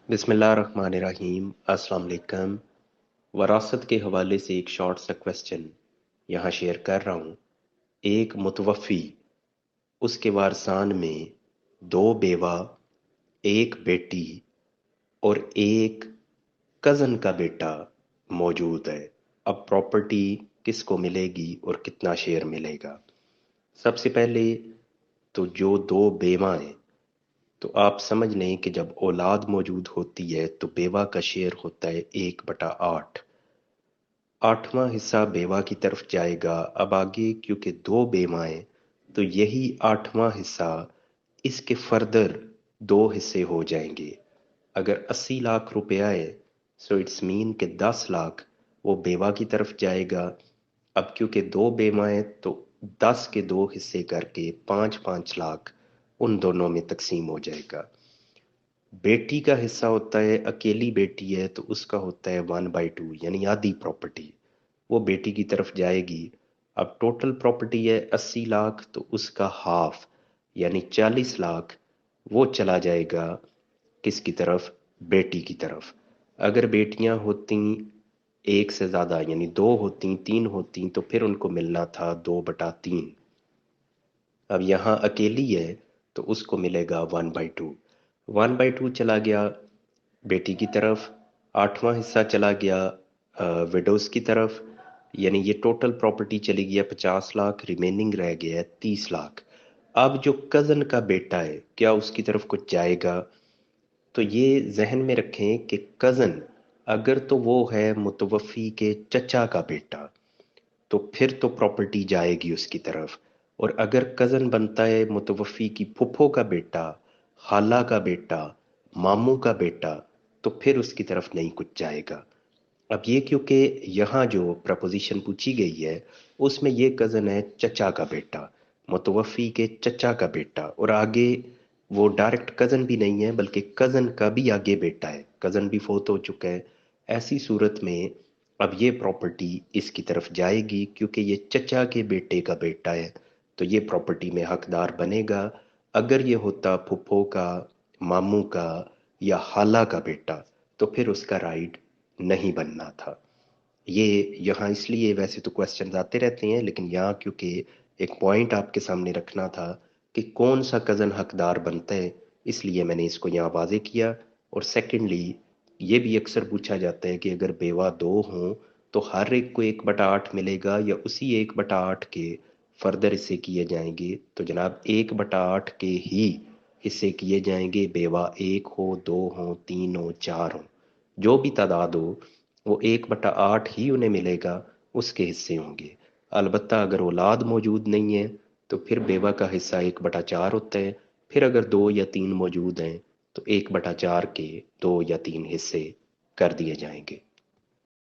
बिस्मिल्लाहिर्रहमानिर्रहीम। अस्सलाम वालेकुम। वरासत के हवाले से एक शॉर्ट सा क्वेश्चन यहाँ शेयर कर रहा हूँ। एक मुतवफ़ी, उसके वारसान में दो बेवा, एक बेटी और एक कज़न का बेटा मौजूद है। अब प्रॉपर्टी किसको मिलेगी और कितना शेयर मिलेगा? सबसे पहले तो जो दो बेवाएं, तो आप समझ लें कि जब औलाद मौजूद होती है तो बेवा का शेयर होता है 1/8। आठवां हिस्सा बेवा की तरफ जाएगा। अब आगे क्योंकि दो बेवाएं, तो यही आठवां हिस्सा इसके फर्दर दो हिस्से हो जाएंगे। अगर 80 लाख रुपया है, सो इट्स मीन कि 10 लाख वो बेवा की तरफ जाएगा। अब क्योंकि दो बेवाएं, तो 10 के दो हिस्से करके 5-5 लाख उन दोनों में तकसीम हो जाएगा। बेटी का हिस्सा होता है, अकेली बेटी है तो उसका होता है 1/2, यानी आधी प्रॉपर्टी वो बेटी की तरफ जाएगी। अब टोटल प्रॉपर्टी है 80 लाख, तो उसका हाफ यानी 40 लाख वो चला जाएगा किसकी तरफ? बेटी की तरफ। अगर बेटियां होती एक से ज्यादा, यानी दो होती, तीन होती, तो फिर उनको मिलना था 2/3। अब यहाँ अकेली है तो उसको मिलेगा 1/2। 1/2 चला गया बेटी की तरफ। आठवां हिस्सा चला गया विडोज की तरफ। यानी ये टोटल प्रॉपर्टी चली गया 50 लाख, रिमेनिंग रह गया है 30 लाख। अब जो कजन का बेटा है, क्या उसकी तरफ कुछ जाएगा? तो ये जहन में रखें कि कजन अगर तो वो है मुतवफ़ी के चचा का बेटा, तो फिर तो प्रॉपर्टी जाएगी उसकी तरफ। और अगर कज़न बनता है मुतवफ़ी की फुफ्फो का बेटा, खाला का बेटा, मामू का बेटा, तो फिर उसकी तरफ नहीं कुछ जाएगा। अब ये क्योंकि यहाँ जो प्रपोजिशन पूछी गई है उसमें ये कज़न है चचा का बेटा, मुतवफ़ी के चचा का बेटा, और आगे वो डायरेक्ट कज़न भी नहीं है बल्कि कज़न का भी आगे बेटा है, कज़न भी फोत हो चुका है। ऐसी सूरत में अब ये प्रॉपर्टी इसकी तरफ जाएगी क्योंकि ये चचा के बेटे का बेटा है, तो ये प्रॉपर्टी में हकदार बनेगा। अगर ये होता फुप्पो का, मामू का या खाला का बेटा, तो फिर उसका राइट नहीं बनना था। ये यहाँ इसलिए, वैसे तो क्वेश्चन आते रहते हैं लेकिन यहाँ क्योंकि एक पॉइंट आपके सामने रखना था कि कौन सा कज़न हकदार बनता है, इसलिए मैंने इसको यहाँ वाजे किया। और सेकेंडली ये भी अक्सर पूछा जाता है कि अगर बेवा दो हों तो हर एक को 1/8 मिलेगा या उसी 1/8 के फर्दर हिस्से किए जाएंगे? तो जनाब 1/8 के ही हिस्से किए जाएंगे, बेवा एक हो, दो हो, तीन हो, चार हो, जो भी तादाद हो वो 1/8 ही उन्हें मिलेगा, उसके हिस्से होंगे। अलबत्ता अगर औलाद मौजूद नहीं है तो फिर बेवा का हिस्सा 1/4 होता है। फिर अगर दो या तीन मौजूद हैं तो 1/4 के दो या तीन हिस्से कर दिए जाएंगे।